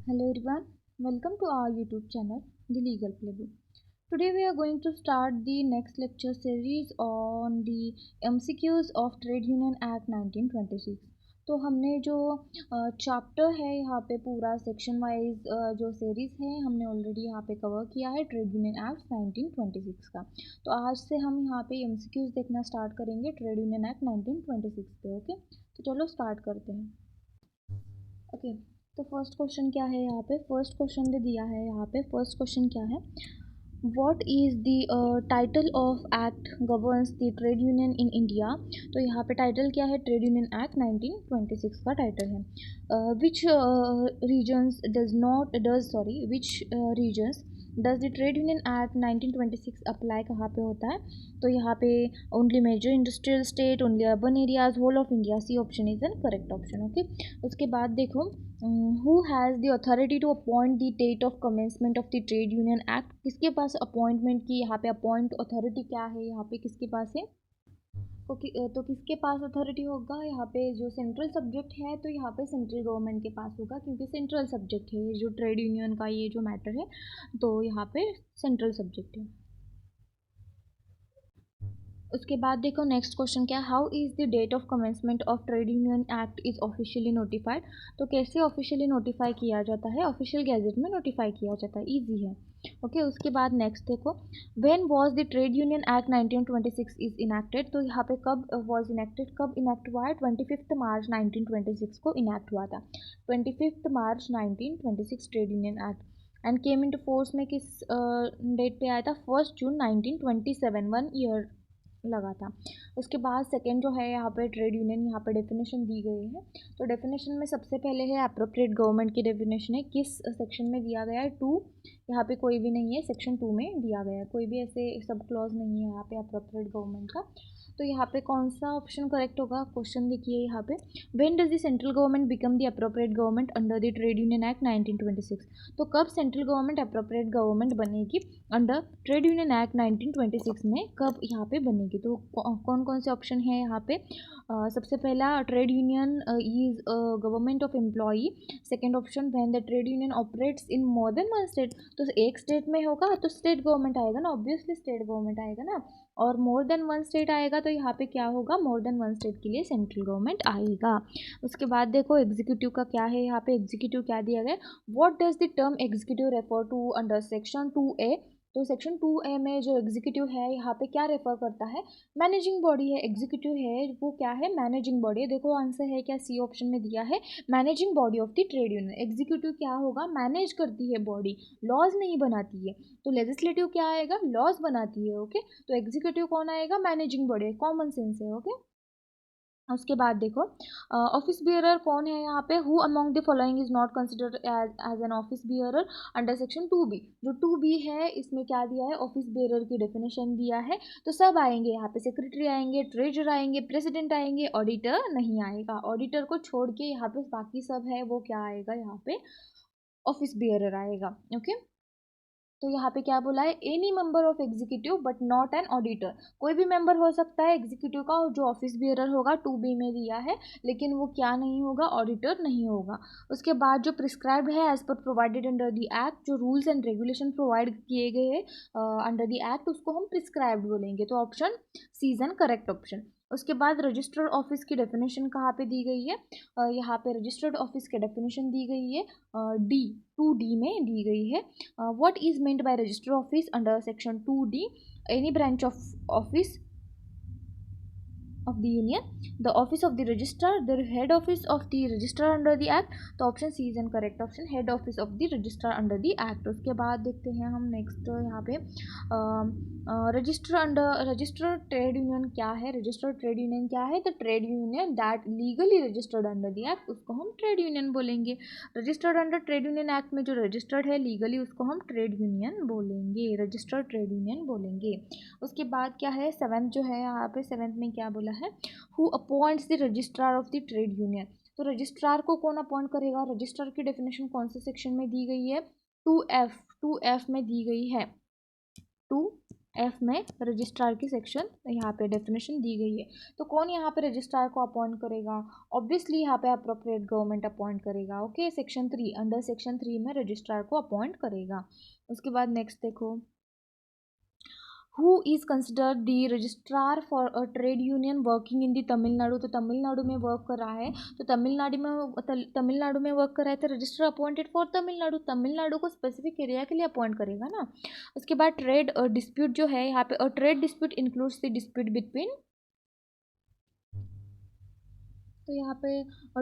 Hello everyone, welcome to our YouTube channel, The Legal Playbook. Today we are going to start the next lecture series on the MCQs of Trade Union Act 1926. तो हमने जो chapter है यहाँ पे पूरा section wise जो series है हमने ऑलरेडी यहाँ पे कवर किया है ट्रेड यूनियन एक्ट 1926 का। तो आज से हम यहाँ पे MCQs देखना स्टार्ट करेंगे ट्रेड यूनियन एक्ट 1926 पे। ओके, तो चलो स्टार्ट करते हैं। ओके, तो फर्स्ट क्वेश्चन क्या है यहाँ पे? फर्स्ट क्वेश्चन दे दिया है यहाँ पे। फर्स्ट क्वेश्चन क्या है? What is the title of act governs the trade union in India? तो यहाँ पे टाइटल क्या है? ट्रेड यूनियन एक्ट 1926 का टाइटल है। Which regions which regions does the trade union act 1926 apply? कहाँ पे होता है? तो यहाँ पे only major industrial state, only urban areas, whole of India. C option is an correct option. Okay, उसके बाद देखो, who has the authority to appoint the date of commencement of the trade union act? किसके पास appointment की यहाँ पे appoint authority क्या है? यहाँ पे किसके पास है? तो किसके पास अथॉरिटी होगा यहाँ पे? जो सेंट्रल सब्जेक्ट है तो यहाँ पे सेंट्रल गवर्नमेंट के पास होगा, क्योंकि सेंट्रल सब्जेक्ट है जो ट्रेड यूनियन का ये जो मैटर है, तो यहाँ पे सेंट्रल सब्जेक्ट है। उसके बाद देखो नेक्स्ट क्वेश्चन क्या है? How is the date of commencement of trade union act is officially notified? तो कैसे ऑफिशियली नोटिफाई किया जाता है? ऑफिशियल गैजेट में नोटिफाई किया जाता है, ईजी है। ओके, उसके बाद नेक्स्ट देखो, when was the trade union act 1926 is enacted? तो यहाँ पे कब वाज इनैक्टेड, कब इनैक्ट हुआ है? 25 मार्च 1926 को इनैक्ट हुआ था। 25 मार्च 1926 trade union act and came into force में किस डेट पे आया था? 1 जून 1927, 1 ईयर लगा था। उसके बाद सेकंड जो है यहाँ पे ट्रेड यूनियन, यहाँ पे डेफिनेशन दी गई है। तो डेफिनेशन में सबसे पहले है अप्रोप्रिएट गवर्नमेंट की डेफिनेशन है। किस सेक्शन में दिया गया है? 2। यहाँ पे कोई भी नहीं है, सेक्शन 2 में दिया गया है, कोई भी ऐसे सब क्लॉज नहीं है यहाँ पे अप्रोप्रिएट गवर्नमेंट का। तो यहाँ पे कौन सा ऑप्शन करेक्ट होगा? क्वेश्चन देखिए यहाँ पे, when does the central government become the appropriate government under the trade union act 1926? तो कब सेंट्रल गवर्नमेंट अप्रोप्रिएट गवर्नमेंट बनेगी अंडर ट्रेड यूनियन एक्ट 1926 में? कब यहाँ पे बनेगी? तो कौन कौन से ऑप्शन है यहाँ पे? सबसे पहला, trade union is government of employee. Second option, when the trade union operates in more than one state. तो एक स्टेट में होगा तो स्टेट गवर्नमेंट आएगा ना, ऑब्वियसली स्टेट गवर्नमेंट आएगा ना। और मोर देन वन स्टेट आएगा तो यहाँ पे क्या होगा? मोर देन वन स्टेट के लिए सेंट्रल गवर्नमेंट आएगा। उसके बाद देखो एग्जीक्यूटिव का क्या है यहाँ पे? एग्जीक्यूटिव क्या दिया गया? What does the term executive refer to under section 2A? तो सेक्शन 2A में जो एग्जीक्यूटिव है यहाँ पे क्या रेफर करता है? मैनेजिंग बॉडी है। एग्जीक्यूटिव है वो क्या है? मैनेजिंग बॉडी है। देखो आंसर है क्या? सी ऑप्शन में दिया है, managing body of the trade union. Executive क्या होगा? मैनेज करती है बॉडी, लॉज नहीं बनाती है। तो लेजिस्लेटिव क्या आएगा? लॉज बनाती है। ओके, तो एग्जीक्यूटिव कौन आएगा? मैनेजिंग बॉडी, कॉमन सेंस है। ओके, उसके बाद देखो ऑफिस बियरर कौन है यहाँ पे? Who among the following is not considered as an office bearer under section 2B? जो 2B है इसमें क्या दिया है? ऑफिस बियरर की डेफिनेशन दिया है। तो सब आएंगे यहाँ पे, सेक्रेटरी आएंगे, ट्रेजर आएंगे, प्रेसिडेंट आएंगे, ऑडिटर नहीं आएगा। ऑडिटर को छोड़ के यहाँ पे बाकी सब है वो क्या आएगा? यहाँ पे ऑफिस बियरर आएगा। ओके, तो यहाँ पे क्या बोला है? Any member of executive but not an auditor. कोई भी मेंबर हो सकता है एग्जीक्यूटिव का जो ऑफिस बियरर होगा, 2B में दिया है, लेकिन वो क्या नहीं होगा? ऑडिटर नहीं होगा। उसके बाद जो प्रिस्क्राइब्ड है as per provided under the act, जो रूल्स एंड रेगुलेशन प्रोवाइड किए गए हैं अंडर द एक्ट, उसको हम प्रिस्क्राइब्ड बोलेंगे। तो option C is an correct option. उसके बाद रजिस्टर्ड ऑफिस की डेफिनेशन कहाँ पे दी गई है? यहाँ पे रजिस्टर्ड ऑफिस की डेफिनेशन दी गई है डी 2D में दी गई है। What is meant by register office under section 2D? Any branch of office of the union, the office of the registrar, the head office of the registrar under the act। तो option C is an correct option, head office of the registrar under the act. उसके बाद देखते हैं हम next यहाँ पे register trade union क्या है? रजिस्टर्ड ट्रेड यूनियन क्या है? The trade union that legally registered under the act, उसको हम ट्रेड यूनियन बोलेंगे। Registered under trade union act में जो रजिस्टर्ड है लीगली, उसको हम ट्रेड यूनियन बोलेंगे, रजिस्टर्ड ट्रेड यूनियन बोलेंगे। उसके बाद क्या है? सेवेंथ जो है यहाँ पे, सेवेंथ में क्या बोला है? Who appoints the registrar of the trade union? तो रजिस्ट्रार को कौन अपॉइंट करेगा? रजिस्ट्रार की डेफिनेशन कौन से सेक्शन में दी गई है? 2F में दी गई है। 2 एफ में रजिस्ट्रार की सेक्शन यहाँ पे डेफिनेशन दी गई है। तो कौन यहाँ पे रजिस्ट्रार को अपॉइंट करेगा? ऑब्वियसली यहाँ पे अप्रोप्रिएट गवर्नमेंट अपॉइंट करेगा। ओके, सेक्शन 3, अंडर सेक्शन 3 में रजिस्ट्रार को अपॉइंट करेगा। उसके बाद नेक्स्ट देखो, who is considered the registrar for a trade union working in the Tamil Nadu. तो तमिलनाडु में वर्क कर रहा है, तो तमिलनाडु में वर्क कर रहा है तो registrar appointed for Tamil Nadu, Tamil Nadu को स्पेसिफिक एरिया के लिए अपॉइंट करेगा ना। उसके बाद ट्रेड डिस्प्यूट जो है यहाँ पे, trade dispute includes the dispute between, तो यहाँ पे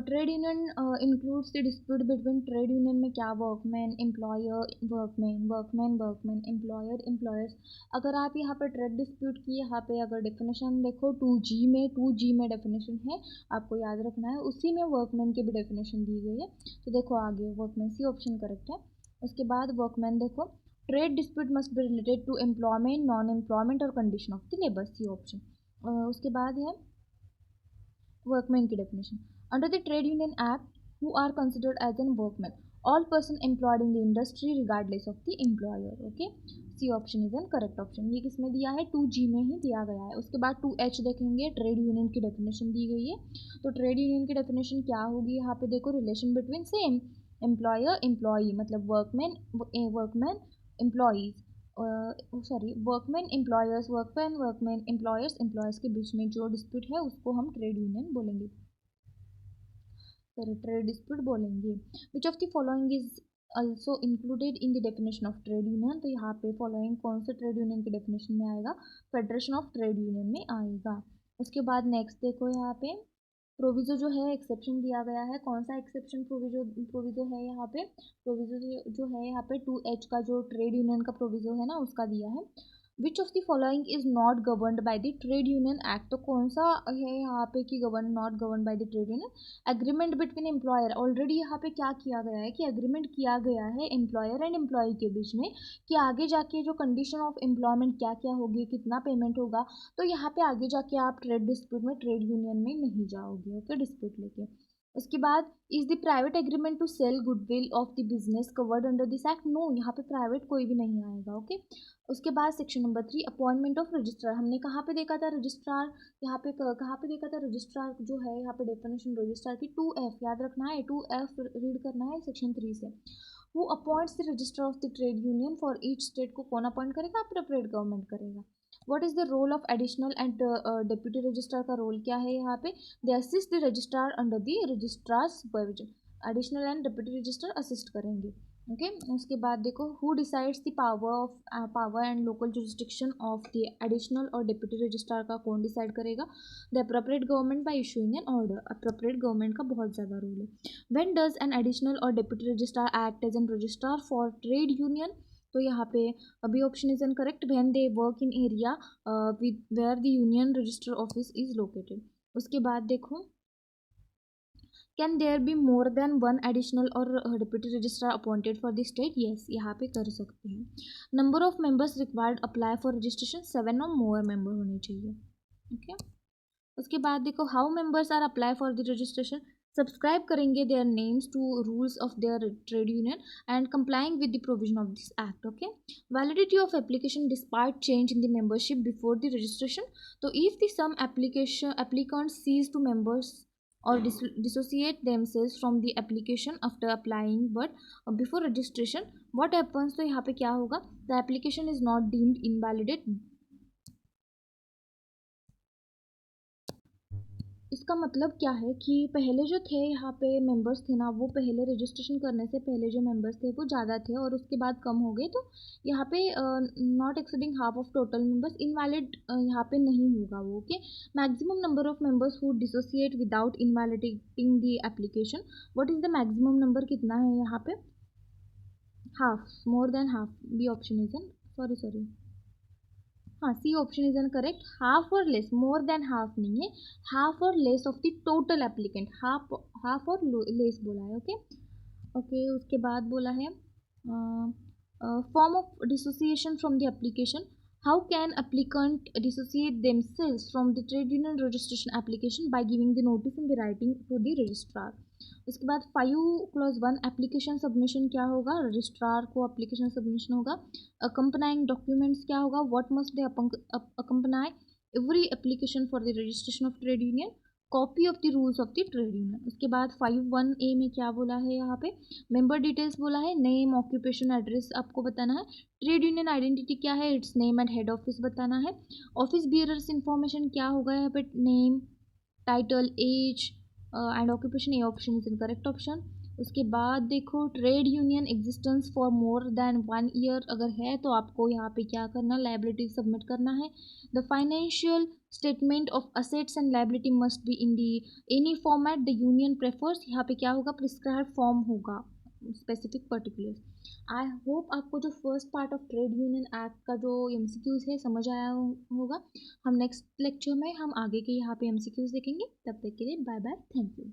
trade union includes the dispute between, trade union में क्या, workman employer, workman employer employers. अगर आप यहाँ पे ट्रेड डिस्प्यूट की यहाँ पे अगर डेफिनेशन देखो 2G में डेफिनेशन है, आपको याद रखना है, उसी में वर्कमैन की भी डेफिनेशन दी गई है। तो देखो आगे वर्कमैन, सी ऑप्शन करेक्ट है। उसके बाद वर्कमैन देखो, trade dispute must be related to employment, non employment और condition of the labour, C option. उसके बाद है वर्कमैन की definition, under the trade union act who are considered as an workman, all person employed in the industry regardless of the employer. Okay, C option is an correct option. ये किसमें दिया है? 2G में ही दिया गया है। उसके बाद 2H देखेंगे, ट्रेड यूनियन की डेफिनेशन दी गई है। तो ट्रेड यूनियन की डेफिनेशन क्या होगी यहाँ पे देखो, relation between same employer employee, मतलब workman employees, workman employers, workman employers के बीच में जो डिस्प्यूट है उसको हम ट्रेड यूनियन बोलेंगे, सॉरी ट्रेड डिस्प्यूट बोलेंगे। Which of the following is also included in the definition of trade union. तो यहाँ पे फॉलोइंग कौन सा ट्रेड यूनियन की डेफिनेशन में आएगा? फेडरेशन ऑफ ट्रेड यूनियन में आएगा। उसके बाद नेक्स्ट देखो, यहाँ पे प्रोविज़ो जो है, एक्सेप्शन दिया गया है। कौन सा एक्सेप्शन प्रोविज़ो है यहाँ पे? प्रोविज़ो जो है यहाँ पे 2H का जो ट्रेड यूनियन का प्रोविज़ो है ना, उसका दिया है। विच of the following is not governed by the trade union act. तो कौन सा है यहाँ पे कि not govern by the trade union? Agreement between employer, already यहाँ पे क्या किया गया है कि एग्रीमेंट किया गया है एम्प्लॉयर एंड एम्प्लॉय के बीच में कि आगे जाके जो कंडीशन ऑफ एम्प्लॉयमेंट क्या क्या होगी, कितना पेमेंट होगा। तो यहाँ पे आगे जाके आप ट्रेड डिस्प्यूट में, ट्रेड यूनियन में नहीं जाओगे। ओके, डिस्प्यूट लेके। उसके बाद is the private agreement to sell goodwill of the business covered under this act? No, यहाँ पे प्राइवेट कोई भी नहीं आएगा। ओके, उसके बाद section number 3, appointment of registrar. हमने कहाँ पे देखा था रजिस्ट्रार? यहाँ पे कहाँ पे देखा था रजिस्ट्रार जो है, यहाँ पे डेफिनेशन रजिस्ट्रार की 2F याद रखना है, 2F रीड करना है सेक्शन 3 से। Who appoints the registrar of the trade union for each state? को कौन अपॉइंट करेगा? अप्रोप्रिएट गवर्नमेंट करेगा। What is the role of additional and deputy registrar? का रोल क्या है यहाँ पे? They assist the registrar under the registrar supervision. Additional and deputy registrar assist करेंगे। ओके, उसके बाद देखो, who decides the power and local jurisdiction of the additional और डिप्यूटी रजिस्ट्रार? का कौन डिसाइड करेगा? The appropriate government by issuing an order. Appropriate government का बहुत ज़्यादा रोल है। व्हेन डज एन एडिशनल और deputy registrar act as an registrar for trade union? तो यहाँ पे अभी option is an correct, when they work in area with where the union register office is located. उसके बाद देखो, can there be more than one additional और deputy registrar appointed for the state? Yes, यहाँ पे कर सकते हैं। Number of members required apply for registration? 7 और मोर मेंबर होने चाहिए। ओके, उसके बाद देखो, how members are apply for the registration? Subscribe करेंगे their names to rules of their trade union and complying with the provision of this act. Okay, validity of application despite change in the membership before the registration? तो if the some applicants cease to members or dissociate themselves from the application after applying but before registration, what happens? तो यहाँ पे क्या होगा? The application is not deemed invalid। इसका मतलब क्या है कि पहले जो थे यहाँ पे मेंबर्स थे ना, वो पहले रजिस्ट्रेशन करने से पहले जो मेंबर्स थे वो ज़्यादा थे और उसके बाद कम हो गए। तो यहाँ पे not exceeding half of total members, invalid यहाँ पे नहीं होगा वो। Okay, maximum number of members who dissociate without invalidating the application? What is the maximum number? कितना है यहाँ पे? Half, more than half. B option is an, sorry हाँ, C option is an correct. Half और less, more than half नहीं है, half और less of the total applicant, half और लेस बोला है। ओके ओके, उसके बाद बोला है form of dissociation from the application. How can applicant dissociate themselves from the trade union registration application? By giving the notice in the writing to the registrar. उसके बाद 5 clause 1 application submission क्या होगा, registrar को application submission होगा। Accompanying documents क्या होगा, what must they accompany every application for the registration of trade union, copy of the rules of the trade union. उसके बाद 5(1)(a) में क्या बोला है, यहाँ पे मेंबर डिटेल्स बोला है, नेम, ऑक्यूपेशन, एड्रेस आपको बताना है। ट्रेड यूनियन आइडेंटिटी क्या है, its name and head office बताना है। ऑफिस बियरर्स इंफॉर्मेशन क्या होगा, यहाँ पे name, title, age and occupation, ये ऑप्शन इज इनकरेक्ट ऑप्शन। उसके बाद देखो trade union existence for more than 1 year अगर है तो आपको यहाँ पे क्या करना, लाइबिलिटी सबमिट करना है। The financial statement of assets and liability must be in the any format the union prefers, यहाँ पे क्या होगा, प्रिस्क्राइब फॉर्म होगा, स्पेसिफिक पर्टिकुलर। आई होप आपको जो first part of trade union act का जो एमसीक्यूज है समझ आया होगा। हम नेक्स्ट लेक्चर में हम आगे के यहाँ पे एमसीक्यूज देखेंगे। तब तक के लिए बाय बाय, थैंक यू।